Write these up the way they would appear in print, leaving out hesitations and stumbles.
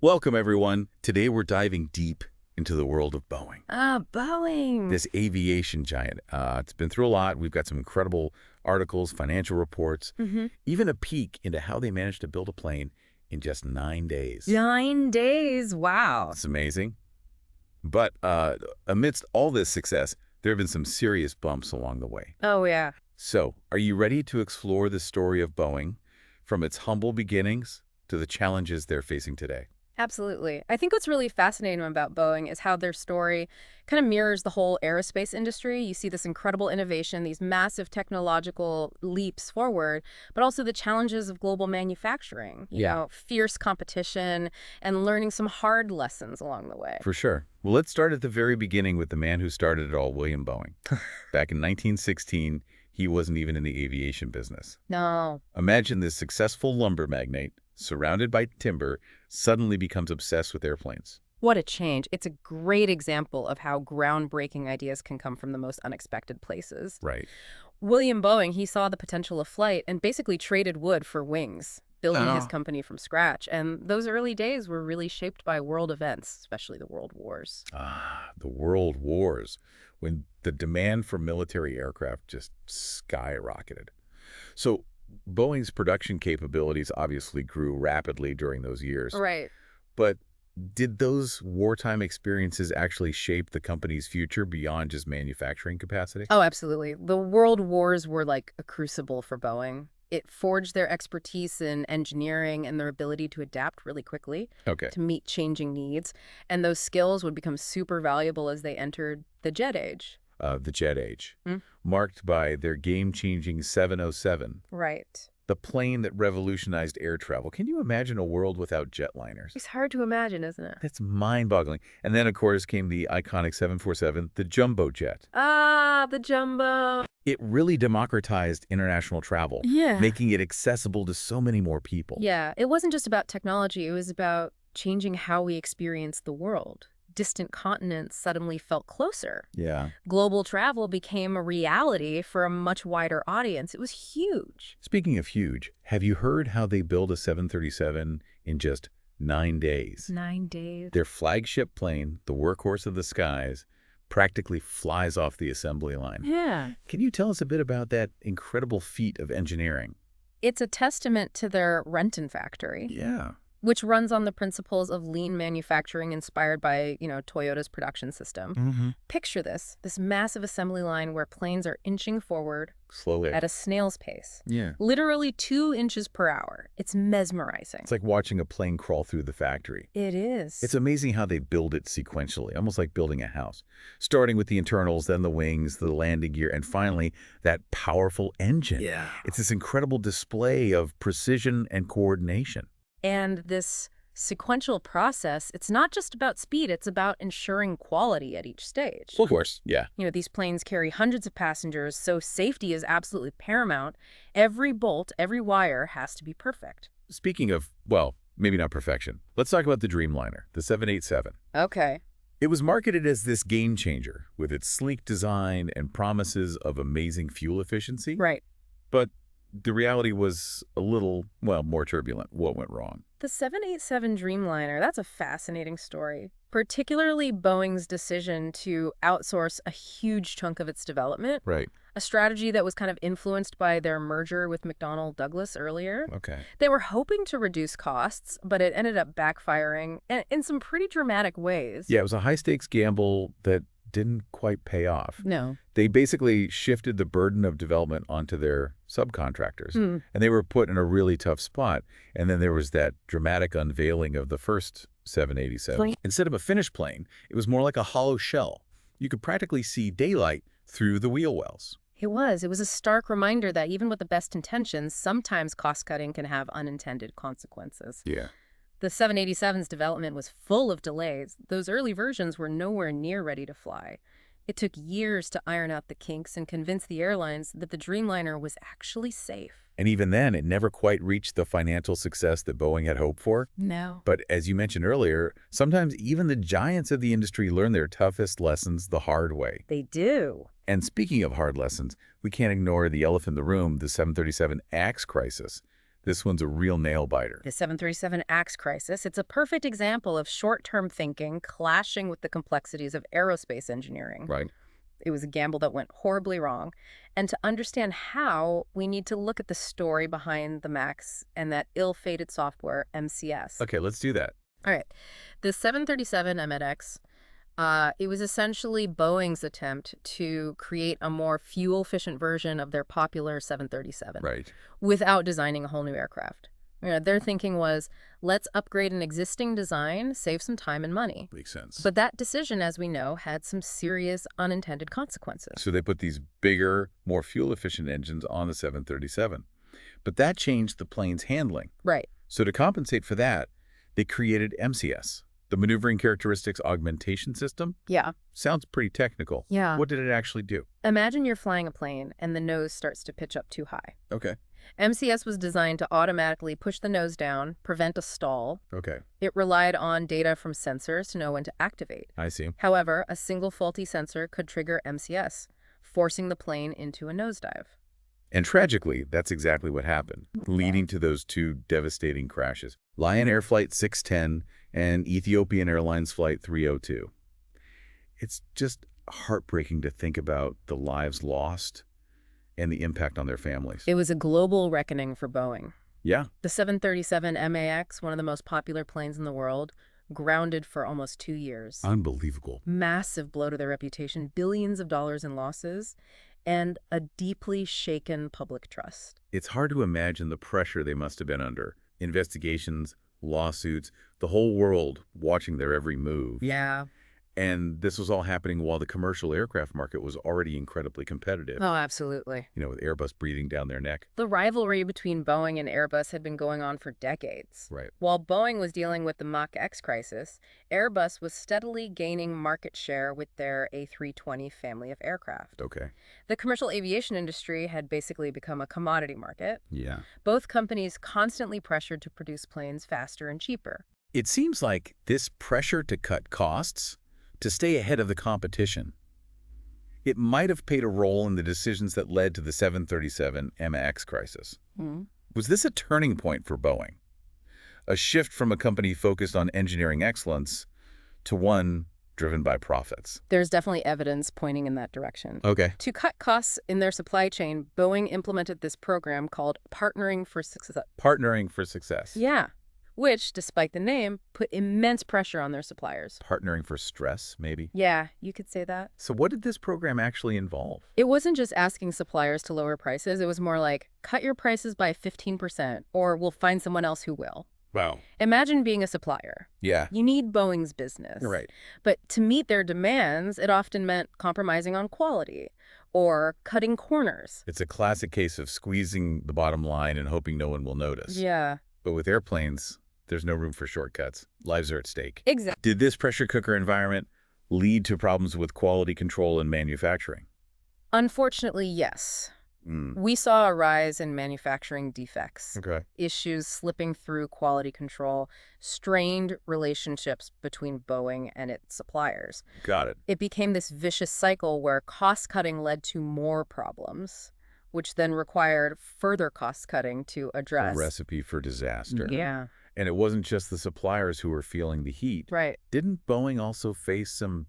Welcome, everyone. Today we're diving deep into the world of Boeing, Ah, Boeing. this aviation giant. It's been through a lot. We've got some incredible articles, financial reports, even a peek into how they managed to build a plane in just 9 days. 9 days. Wow. It's amazing. But amidst all this success, there have been some serious bumps along the way. Oh, yeah. So, are you ready to explore the story of Boeing from its humble beginnings to the challenges they're facing today? Absolutely. I think what's really fascinating about Boeing is how their story kind of mirrors the whole aerospace industry. You see this incredible innovation, these massive technological leaps forward, but also the challenges of global manufacturing, fierce competition, and learning some hard lessons along the way. For sure. Well, let's start at the very beginning with the man who started it all, William Boeing. Back in 1916, he wasn't even in the aviation business. No. Imagine this successful lumber magnate, surrounded by timber, suddenly becomes obsessed with airplanes. What a change. It's a great example of how groundbreaking ideas can come from the most unexpected places. Right. William Boeing, he saw the potential of flight and basically traded wood for wings, building his company from scratch. And those early days were really shaped by world events, especially the World Wars. The World Wars, when the demand for military aircraft just skyrocketed. So Boeing's production capabilities obviously grew rapidly during those years. Right. But did those wartime experiences actually shape the company's future beyond just manufacturing capacity? Oh, absolutely. The World Wars were like a crucible for Boeing. It forged their expertise in engineering and their ability to adapt really quickly Okay. to meet changing needs. And those skills would become super valuable as they entered the jet age. The jet age, Mm. marked by their game-changing 707, Right. the plane that revolutionized air travel. Can you imagine a world without jetliners? It's hard to imagine, isn't it? That's mind-boggling. And then, of course, came the iconic 747, the jumbo jet. Ah, the jumbo. It really democratized international travel, Yeah. making it accessible to so many more people. Yeah, it wasn't just about technology. It was about changing how we experience the world. Distant continents suddenly felt closer. Yeah. Global travel became a reality for a much wider audience. It was huge. Speaking of huge, have you heard how they build a 737 in just 9 days? 9 days. Their flagship plane, the workhorse of the skies, practically flies off the assembly line. Yeah. Can you tell us a bit about that incredible feat of engineering? It's a testament to their Renton factory, Yeah. which runs on the principles of lean manufacturing inspired by, Toyota's production system. Picture this massive assembly line where planes are inching forward Slowly. at a snail's pace, Yeah. literally 2 inches per hour. It's mesmerizing. It's like watching a plane crawl through the factory. It is. It's amazing how they build it sequentially, almost like building a house. Starting with the internals, then the wings, the landing gear, and finally, that powerful engine. Yeah. It's this incredible display of precision and coordination. And this sequential process, it's not just about speed, it's about ensuring quality at each stage. Of course. Yeah. These planes carry hundreds of passengers, so safety is absolutely paramount. Every bolt, every wire has to be perfect. Speaking of, well, maybe not perfection, let's talk about the Dreamliner, the 787. Okay. It was marketed as this game changer with its sleek design and promises of amazing fuel efficiency. Right. But the reality was a little, well, more turbulent. What went wrong? The 787 Dreamliner, that's a fascinating story, particularly Boeing's decision to outsource a huge chunk of its development, Right. a strategy that was kind of influenced by their merger with McDonnell Douglas earlier. Okay. They were hoping to reduce costs, but it ended up backfiring in some pretty dramatic ways. Yeah, it was a high-stakes gamble that didn't quite pay off. No. They basically shifted the burden of development onto their subcontractors, Hmm. and they were put in a really tough spot. And then there was that dramatic unveiling of the first 787. Plane. Instead of a finished plane, it was more like a hollow shell. You could practically see daylight through the wheel wells. It was a stark reminder that even with the best intentions, sometimes cost-cutting can have unintended consequences. Yeah. The 787's development was full of delays. Those early versions were nowhere near ready to fly. It took years to iron out the kinks and convince the airlines that the Dreamliner was actually safe. And even then, it never quite reached the financial success that Boeing had hoped for. No. But as you mentioned earlier, sometimes even the giants of the industry learn their toughest lessons the hard way. They do. And speaking of hard lessons, we can't ignore the elephant in the room, the 737 AX crisis. This one's a real nail-biter. The 737 AX crisis, it's a perfect example of short-term thinking clashing with the complexities of aerospace engineering. Right. It was a gamble that went horribly wrong. And to understand how, we need to look at the story behind the MAX and that ill-fated software, MCS. Okay, let's do that. All right. The 737 MX, it was essentially Boeing's attempt to create a more fuel-efficient version of their popular 737 Right. without designing a whole new aircraft. Their thinking was, let's upgrade an existing design, save some time and money. Makes sense. But that decision, as we know, had some serious unintended consequences. So they put these bigger, more fuel-efficient engines on the 737. But that changed the plane's handling. Right. So to compensate for that, they created MCS, the Maneuvering Characteristics Augmentation System. Yeah. Sounds pretty technical. Yeah. What did it actually do? Imagine you're flying a plane and the nose starts to pitch up too high. Okay. MCS was designed to automatically push the nose down, prevent a stall. Okay. It relied on data from sensors to know when to activate. I see. However, a single faulty sensor could trigger MCS, forcing the plane into a nosedive. And tragically, that's exactly what happened, leading to those two devastating crashes. Lion Air Flight 610 and Ethiopian Airlines Flight 302. It's just heartbreaking to think about the lives lost and the impact on their families. It was a global reckoning for Boeing. Yeah. The 737 MAX, one of the most popular planes in the world, grounded for almost 2 years. Unbelievable. Massive blow to their reputation, billions of dollars in losses, and a deeply shaken public trust. It's hard to imagine the pressure they must have been under. Investigations, lawsuits, the whole world watching their every move. Yeah. And this was all happening while the commercial aircraft market was already incredibly competitive. Oh, absolutely. With Airbus breathing down their neck. The rivalry between Boeing and Airbus had been going on for decades. Right. While Boeing was dealing with the Mach X crisis, Airbus was steadily gaining market share with their A320 family of aircraft. Okay. The commercial aviation industry had basically become a commodity market. Yeah. Both companies constantly pressured to produce planes faster and cheaper. It seems like this pressure to cut costs, to stay ahead of the competition, it might have played a role in the decisions that led to the 737 MAX crisis. Was this a turning point for Boeing? A shift from a company focused on engineering excellence to one driven by profits? There's definitely evidence pointing in that direction. Okay. To cut costs in their supply chain, Boeing implemented this program called Partnering for Success. Partnering for success. Yeah. Which, despite the name, put immense pressure on their suppliers. Partnering for stress, maybe? Yeah, you could say that. So what did this program actually involve? It wasn't just asking suppliers to lower prices. It was more like, cut your prices by 15%, or we'll find someone else who will. Wow. Imagine being a supplier. Yeah. You need Boeing's business. Right. But to meet their demands, it often meant compromising on quality or cutting corners. It's a classic case of squeezing the bottom line and hoping no one will notice. Yeah. But with airplanes, there's no room for shortcuts. Lives are at stake. Exactly. Did this pressure cooker environment lead to problems with quality control and manufacturing? Unfortunately, yes. We saw a rise in manufacturing defects, Okay. issues slipping through quality control, strained relationships between Boeing and its suppliers. Got it. It became this vicious cycle where cost-cutting led to more problems, which then required further cost-cutting to address. A recipe for disaster. Yeah. And it wasn't just the suppliers who were feeling the heat. Right. Didn't Boeing also face some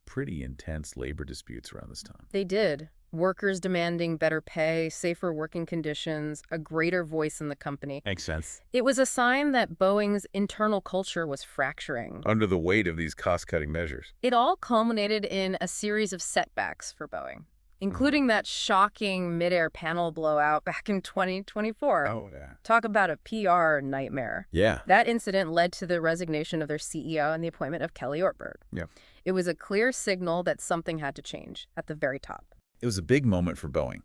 pretty intense labor disputes around this time? They did. Workers demanding better pay, safer working conditions, a greater voice in the company. Makes sense. It was a sign that Boeing's internal culture was fracturing. Under the weight of these cost-cutting measures. It all culminated in a series of setbacks for Boeing, including that shocking mid-air panel blowout back in 2024. Oh, yeah. Talk about a PR nightmare. Yeah. That incident led to the resignation of their CEO and the appointment of Kelly Ortberg. Yeah. It was a clear signal that something had to change at the very top. It was a big moment for Boeing.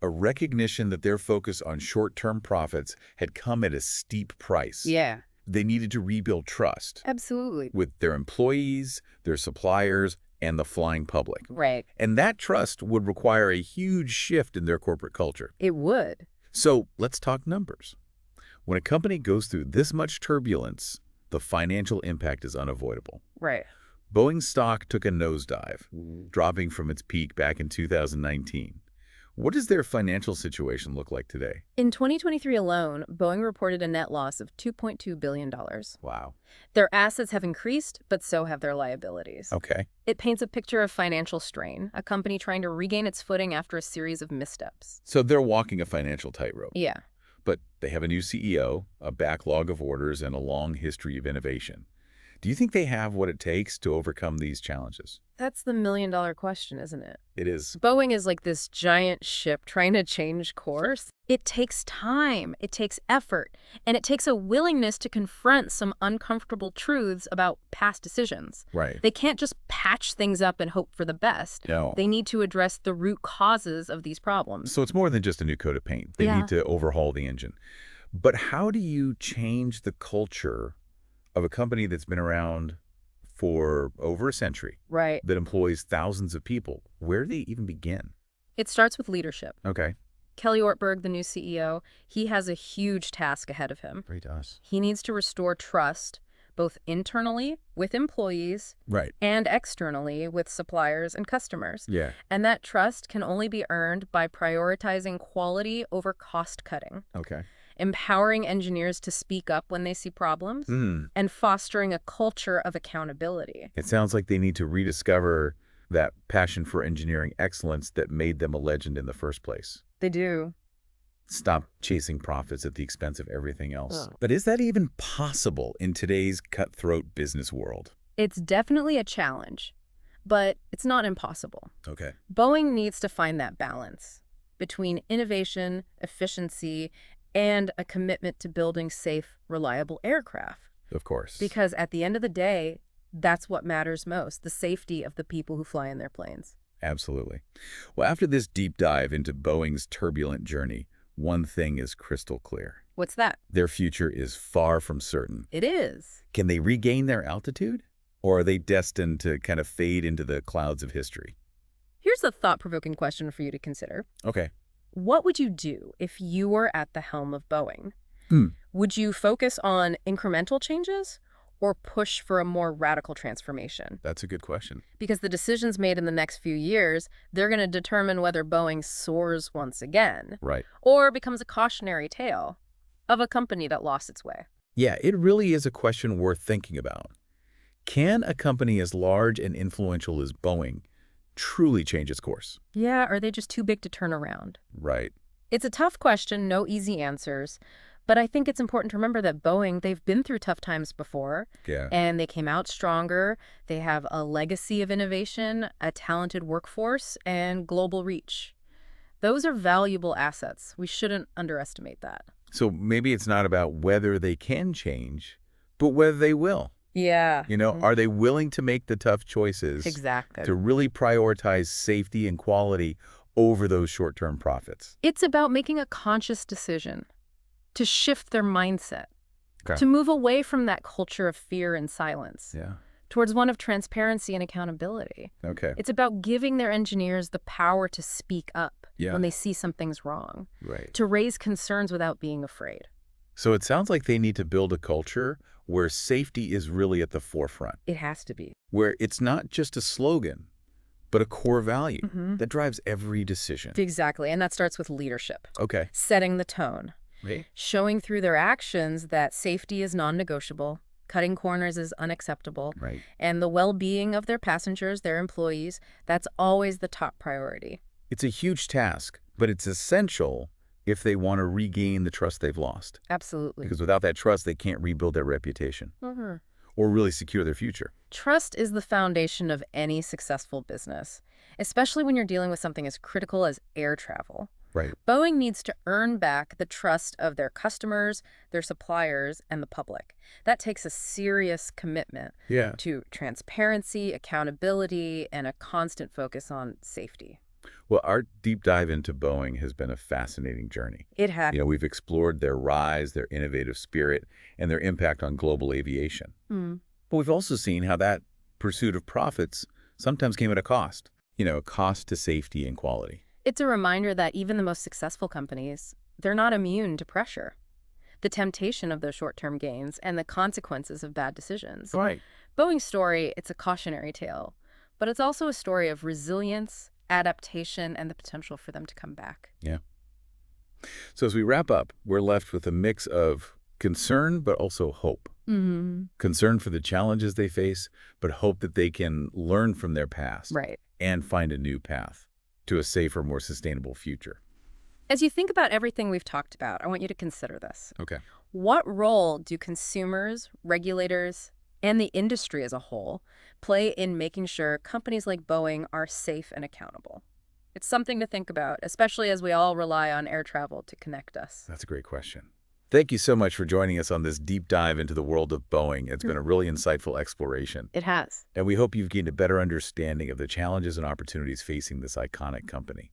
A recognition that their focus on short-term profits had come at a steep price. Yeah. They needed to rebuild trust. Absolutely. With their employees, their suppliers, and the flying public. Right. And that trust would require a huge shift in their corporate culture. It would. So let's talk numbers. When a company goes through this much turbulence, the financial impact is unavoidable. Right. Boeing's stock took a nosedive, dropping from its peak back in 2019. What does their financial situation look like today? In 2023 alone, Boeing reported a net loss of $2.2 billion. Wow. Their assets have increased, but so have their liabilities. Okay. It paints a picture of financial strain, a company trying to regain its footing after a series of missteps. So they're walking a financial tightrope. Yeah. But they have a new CEO, a backlog of orders, and a long history of innovation. Do you think they have what it takes to overcome these challenges? That's the million-dollar question, isn't it? It is. Boeing is like this giant ship trying to change course. It takes time, it takes effort, and it takes a willingness to confront some uncomfortable truths about past decisions. Right. They can't just patch things up and hope for the best. No. They need to address the root causes of these problems. So it's more than just a new coat of paint. They Yeah. need to overhaul the engine. But how do you change the culture of a company that's been around for over a century, Right. that employs thousands of people? Where do they even begin? It starts with leadership. Okay. Kelly Ortberg, the new CEO, he has a huge task ahead of him. Great to us. He needs to restore trust, both internally with employees Right. and externally with suppliers and customers. Yeah. And that trust can only be earned by prioritizing quality over cost cutting, Okay. empowering engineers to speak up when they see problems, and fostering a culture of accountability. It sounds like they need to rediscover that passion for engineering excellence that made them a legend in the first place. They do. Stop chasing profits at the expense of everything else. Oh. But is that even possible in today's cutthroat business world? It's definitely a challenge, but it's not impossible. Okay. Boeing needs to find that balance between innovation, efficiency, and a commitment to building safe, reliable aircraft. Of course. Because at the end of the day, that's what matters most, the safety of the people who fly in their planes. Absolutely. Well, after this deep dive into Boeing's turbulent journey, one thing is crystal clear. What's that? Their future is far from certain. It is. Can they regain their altitude? Or are they destined to kind of fade into the clouds of history? Here's a thought-provoking question for you to consider. Okay. What would you do if you were at the helm of Boeing? Would you focus on incremental changes or push for a more radical transformation? That's a good question. Because the decisions made in the next few years, they're going to determine whether Boeing soars once again Right. or becomes a cautionary tale of a company that lost its way. Yeah, it really is a question worth thinking about. Can a company as large and influential as Boeing truly change its course? Yeah, are they just too big to turn around? Right. It's a tough question, no easy answers. But I think it's important to remember that Boeing, they've been through tough times before, Yeah. and they came out stronger. They have a legacy of innovation, a talented workforce, and global reach. Those are valuable assets. We shouldn't underestimate that. So maybe it's not about whether they can change, but whether they will. Yeah. Are they willing to make the tough choices Exactly. to really prioritize safety and quality over those short-term profits? It's about making a conscious decision to shift their mindset, Okay. to move away from that culture of fear and silence Yeah. towards one of transparency and accountability. Okay. It's about giving their engineers the power to speak up Yeah. when they see something's wrong, Right. to raise concerns without being afraid. So it sounds like they need to build a culture where safety is really at the forefront, It has to be. where it's not just a slogan, but a core value Mhm. that drives every decision. Exactly, and that starts with leadership, Okay. setting the tone, Right. showing through their actions that safety is non-negotiable, cutting corners is unacceptable, Right. and the well-being of their passengers, their employees, that's always the top priority. It's a huge task, but it's essential if they want to regain the trust they've lost. Absolutely. Because without that trust, they can't rebuild their reputation Mhm. or really secure their future. Trust is the foundation of any successful business, especially when you're dealing with something as critical as air travel. Right. Boeing needs to earn back the trust of their customers, their suppliers, and the public. That takes a serious commitment Yeah. to transparency, accountability, and a constant focus on safety. Well, our deep dive into Boeing has been a fascinating journey. It had. We've explored their rise, their innovative spirit, and their impact on global aviation. But we've also seen how that pursuit of profits sometimes came at a cost. A cost to safety and quality. It's a reminder that even the most successful companies, they're not immune to pressure, the temptation of those short-term gains, and the consequences of bad decisions. Right. Boeing's story, it's a cautionary tale, but it's also a story of resilience, adaptation, and the potential for them to come back. Yeah. So as we wrap up, we're left with a mix of concern but also hope. Hmm. Concern for the challenges they face, but hope that they can learn from their past Right. and find a new path to a safer, more sustainable future. As you think about everything we've talked about, I want you to consider this. Okay. What role do consumers, regulators, and the industry as a whole play in making sure companies like Boeing are safe and accountable? It's something to think about, especially as we all rely on air travel to connect us. That's a great question. Thank you so much for joining us on this deep dive into the world of Boeing. It's been a really insightful exploration. It has. And we hope you've gained a better understanding of the challenges and opportunities facing this iconic company.